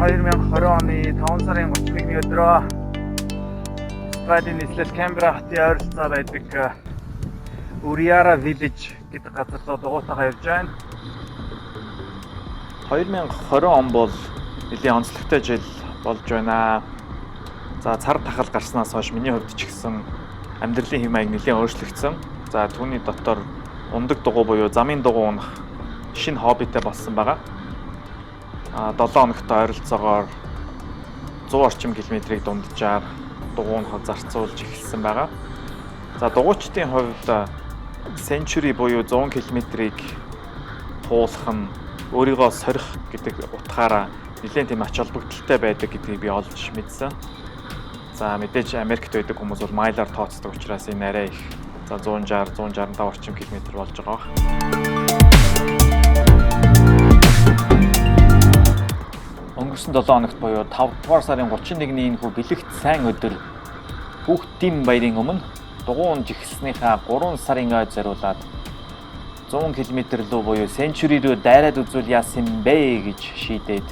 2020 оны 5 сарын 31-ний өдрөө Austraлийн нийслэл Canberra хотын ойролцоо байдаг Uriara Village гэдэг газар руу дугуйтайгаа явж байна. 2020 он бол нэлийн онцлогтой жил болж байна. За цар тахал гарснаас хойш миний хувьд ч гэсэн амьдралын хэв маяг нэлийн өөрчлөгдсөн. За түүний дотор ундаг дугуй буюу замын дугуй унах шинэ хоббитэй болсон байгаа. 7 хоногтой ойролцоогоор 100 орчим километрийг дунджаар дугуй унахад зарцуулж эхэлсэн байгаа. За дугуйчдын хувьд Century буюу 100 км-ийг туулах нь өөрийгөө сорих гэдэг утгаараа нэлээд тийм ач холбогдолтой байдаг гэдгийг би олж мэдсэн. За мэдээж Америкт байдаг хүмүүс бол майлаар тооцдог учраас энэ арай их. За 165 орчим километр болж байгаа баг. Өнгөрсөн 7 хоногт буюу 5 дугаар сарын 31-ний энэ хүү бэлэгт сайн өдөр Хүүхдийн баярын өмнө дугуун жигснийхаа 3 сарын ойд зориулаад 100 км лөө буюу Century руу дайраад үзүүл яасан бэ гэж шийдээд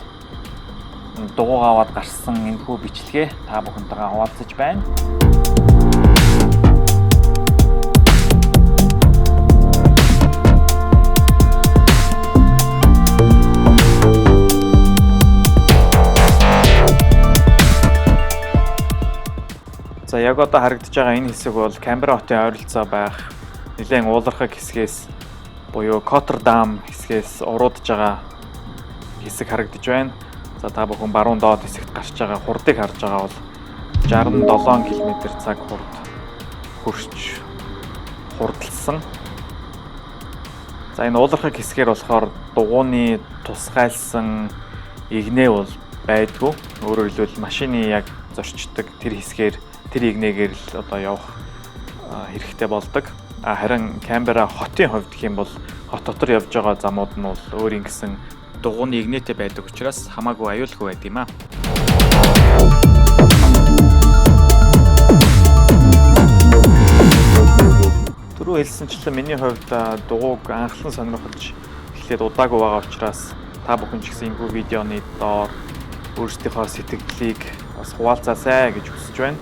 дугуйг аваад гарсан энэ хүү бичлэгээ та бүхэнтэйгээ хуваалцаж байна. За яг одоо харагдаж байгаа энэ хэсэг бол Canberra хотын ойролцоо байх нэлээд уулархаг хэсгээс буюу Cotter Dam хэсгээс уруудж байгаа хэсэг харагдаж байна. За та бүхэн баруун доод хэсэгт гарч байгаа хурдыг харж байгаа бол 67 км/цаг хурд хүрч хурдалсан. За энэ уулархаг хэсгээр болохоор дугуйны тусгайлсан игнээ бол байдгүй. Өөрөөр хэлбэл машины яг зорчдог тэр хэсгээр тэр игнээгээр л одоо явах хэрэгтэй болдог. Харин Canberra хотын хувьд гэх юм бол хот дотор явж байгаа замууд нь бол өөр ингэсэн дугуйны игнээтэй байдаг учраас хамаагүй аюулгүй байд юм аа. Түрүү хэлсэнчлэн миний хувьд дугуйг анхлан сонирхолж эхлээд удаагүй байгаа учраас та бүхэн ч гэсэн энэ видеоны доор өөрсдийнхөө сэтгэлийг бас хуваалцаасай гэж хүсэж байна.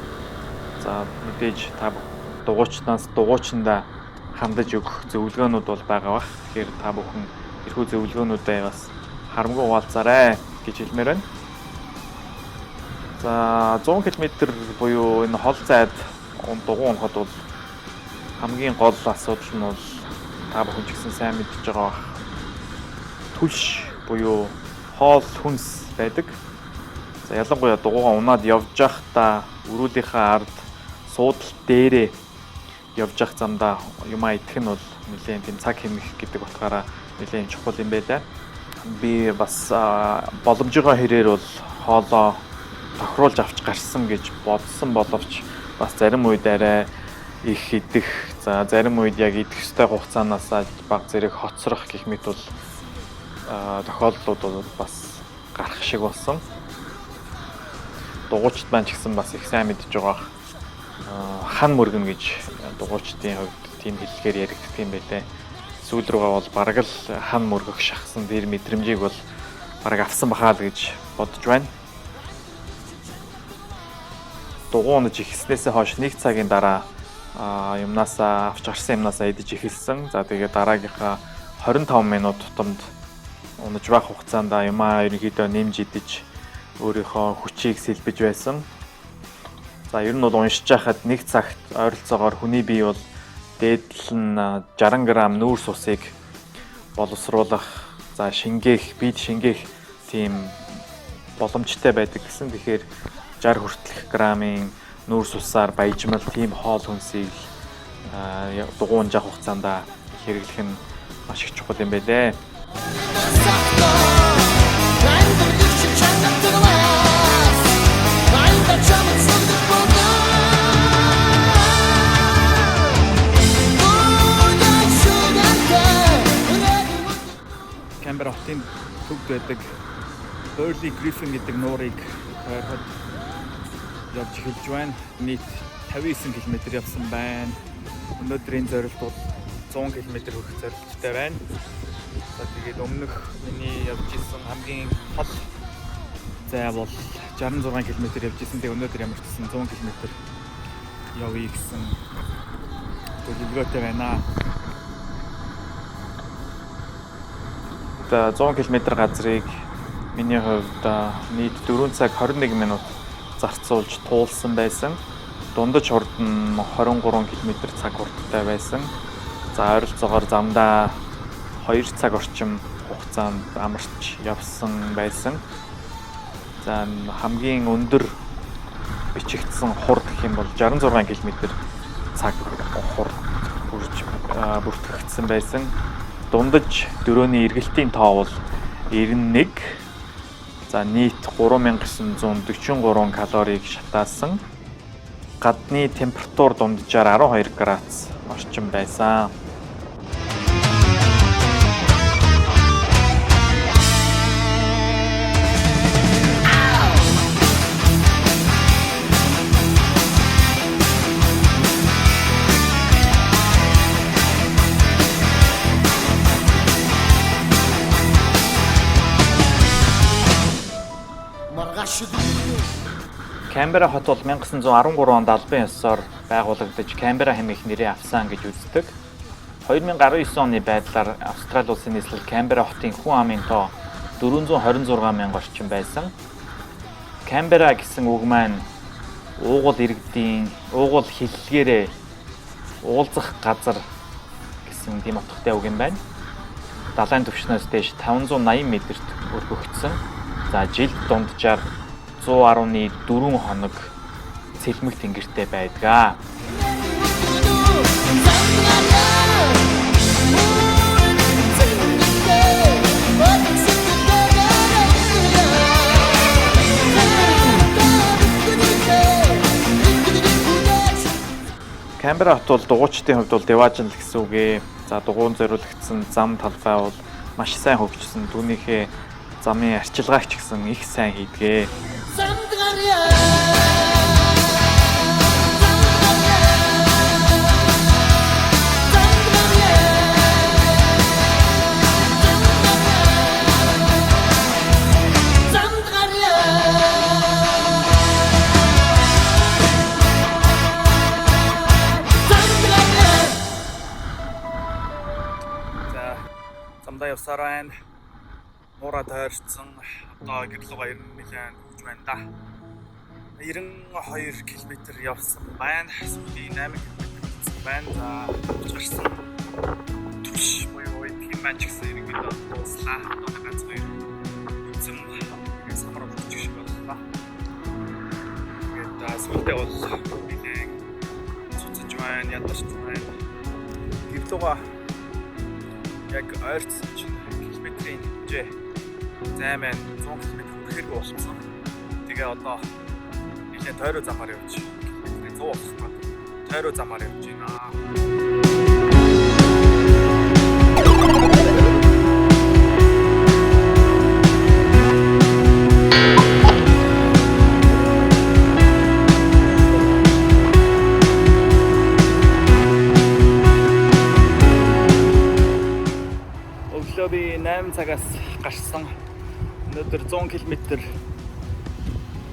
За мэдээж та дугуйчнаас дугуйчнда хандаж өгөх зөвлөгөөнүүд бол байгаа бах. Тэгэхээр та бүхэн эрхүү зөвлөгөөнүүдээ бас харамгүй хуваалцаарай гэж хэлмээр байна. За 100 км буюу энэ хол зайд дугуй унахад бол хамгийн гол асуудал нь бол та бүхэн ч гэсэн сайн мэдж байгаа бах. Түлш буюу хоол хүнс байдаг. За ялангуяа дугуйгаа унаад явж байхдаа өрөөлийнхаа ард суудал дээрээ явж явах замдаа юмаа идэх нь бол нэлээд тийм цаг хэмнэх гэдэг утгаараа нэлээд чухал юм байлаа. Би бас боломжтой хэрээр бол хоолоо тохируулж авч гарсан гэж бодсон боловч бас зарим үед арай их идэх, за зарим үед яг идэх ёстой хугацаанаас бага зэрэг хоцрох гэх мэт бол тохиолдлууд бол бас гарах шиг болсон. Дугуйчд маань ч гэсэн бас их сайн мэдж байгаа хан мөргөн гэж дугуйчдын хувьд тийм хэллэгээр яригддаг юм байлээ. Сүүл рүүгээ бол бараг л хан мөргөх шахсан тэр мэдрэмжийг бол бараг авсан бахаа л гэж бодож байна. Дугуй унаж ихснээсээ хойш 1 цагийн дараа юмнасаа авч гарсан юмнасаа идэж эхэлсэн. За тэгээд дараагийнхаа 25 минут тутамд унаж байх хугацаанд юмаа ерөнхийдөө нэмж идэж өөрийнхөө хүчийг сэлбэж байсан. За ер нь бол уншиж байхад 1 цагт ойролцоогоор хүний бие бол дээдл нь 60 г нүүрс усыг боловсруулах, за бид шингээх тийм боломжтой байдаг гэсэн. Тэгэхээр 60 хүртэлх грамын нүүрс усаар баяжмал тийм хоол хүнсийг дугуй унжих хугацаанд хэрэглэх нь маш их чухал юм байлээ. Canberra хотын төвд байдаг Burley Griffin гэдэг нуурыг харахад явж эхэлж байна. Нийт 59 км явсан байна. Өнөөдрийн зорилт бол 100 км хүрэх зорилттой байна. За тэгээд өмнөх миний явж исэн хамгийн хол За бол 66 км явж исэн. Тэг өнөөдөр ямар ч гэсэн 100 км явъя гэсэн төлөвлөгөөтэй байна. За 100 км газрыг миний хувьд нийт 4 цаг 21 минут зарцуулж туулсан байсан. Дундаж хурд нь 23 км цаг хурдтай байсан. За ойролцоогоор замдаа 2 цаг орчим хугацаанд амарч явсан байсан. За хамгийн өндөр бичигдсэн хурд гэх юм бол 66 км цаг хурд бүртгэгдсэн байсан. Дундаж дөрөөний эргэлтийн тоо бол 91. За нийт 3943 калорийг шатаасан. Гадны температур дунджаар 12 градус орчим байсан. Камбера хот бол 1913 онд албан ёсоор байгуулагдаж Камбера хэмээх нэрийг авсан гэж үздэг. 2019 оны байдлаар Австрали улсын нийслэл Камбера хотын хүн амын тоо 426 мянга орчим байсан. Камбера гэсэн үг маань уугуул иргэдийн уугуул хиллэгээрээ уулзах газар гэсэн тийм утгатай үг юм байна. Далайн түвшнээс дээш 580 м-т өргөгдсөн. За жилд дунджаар 114 хоног цэлмэг тэнгэртэй байдаг. Камбера хот бол дугуйчдын хувьд бол деважинл гэсэн үгээ. За дугуйн зориулагдсан зам талбай бол маш сайн хөгжсөн. Түүнийхээ замын арчилгаач гэсэн их сайн хийдгээ. За замдаа явсаар байна. Муура тойрцсон. Одоо гэрлуга 91 хөгж байна да. 92 км явсан байна. Сүүлийн 8 км явсан байна. За гарсан. Түш буюу тийм маань ч гэсэн ерөнхийдөө дуслаа. Одоо ганц хоёр үзэн самар өгч шиг боллоо. Тэгээд сүүлдээ бол нэгэн цуцж байна, ядарч байна. Гэрлуга яг ойрцсон чинь километрийн хэмжээ займаа 100 км хүрэхэрэг болсон. Тэгээ одоо нэлээд тойроо замаар явж километрийн 100 болох. Тойроо замаар явж байна. Өглөө би 8 цагаас гарсан. Өнөөдөр 100 км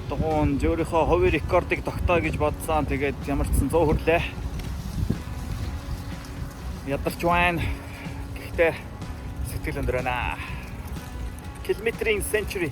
дугуйн өөрийнхөө хувийн рекордыг тогтоо гэж бодсон. Тэгээд ямар ч сан 100 хүрлээ. Ядарч байна. Гэхдээ сэтгэл өндөр байна. Километрийн century